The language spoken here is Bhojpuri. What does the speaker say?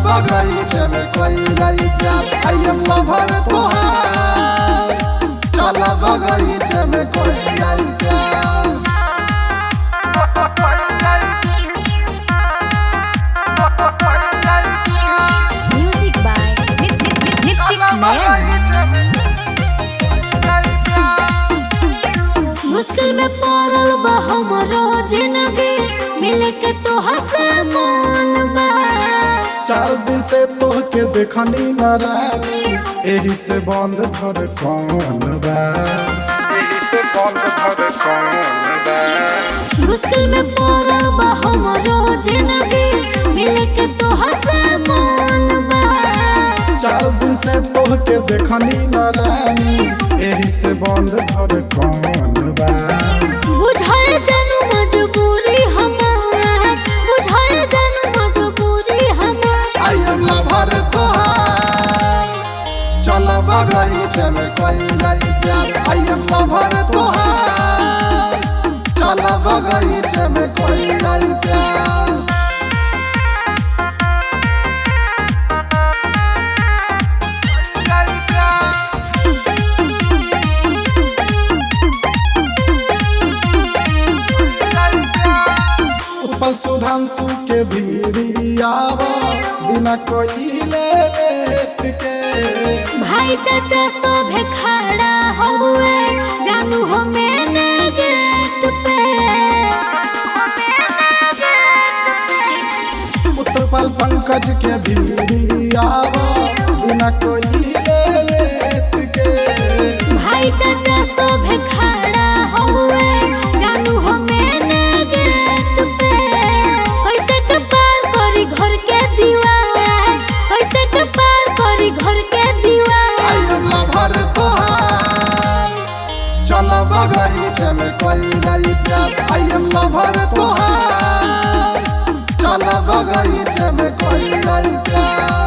बगीचे में कोई गई प्यार आई एम लवर तोहार चल बगीचे में कोई गई प्यार Music by Nitik Nayan। मुश्किल में पड़ल बा हमरो जिंदगी मिले के तोहर से मन बा 4 दिन से तोहके देखनी न रानी एही से बंद धर कौन बा मुश्किल में पड़ल बा हमरो जिंदगी मिले के तोहर से मन बा 4 दिन से तोहके देखनी न रानी एही से बंद धर कौन बा बुझाए जानू मजबूरी हमार बुझाए जानू मजबूरी हमार आई एम लवर तोहार चल बगीचे में कोई गई प्यार आई एम लवर तोहार चल बगीचे में कोई गई प्यार उत्पल सुधांशु के भीरियावा बिना कोई लेट के भाई चाचा सब खड़ा हुए जानू हो मैंने गेट पे उत्पल पंकज के भीरियावा बिना कोई लेट के भाई चाचा सब खड़ा हुए जानू हो मैंने गेट पे कैसे के पार करी घर के दीवार कैसे के पार करी घर के दीवार आई एम लवर तोहार चल बगीचे में कोई गई प्यार आई एम लवर तोहार चल बगीचे में कोई गई प्यार।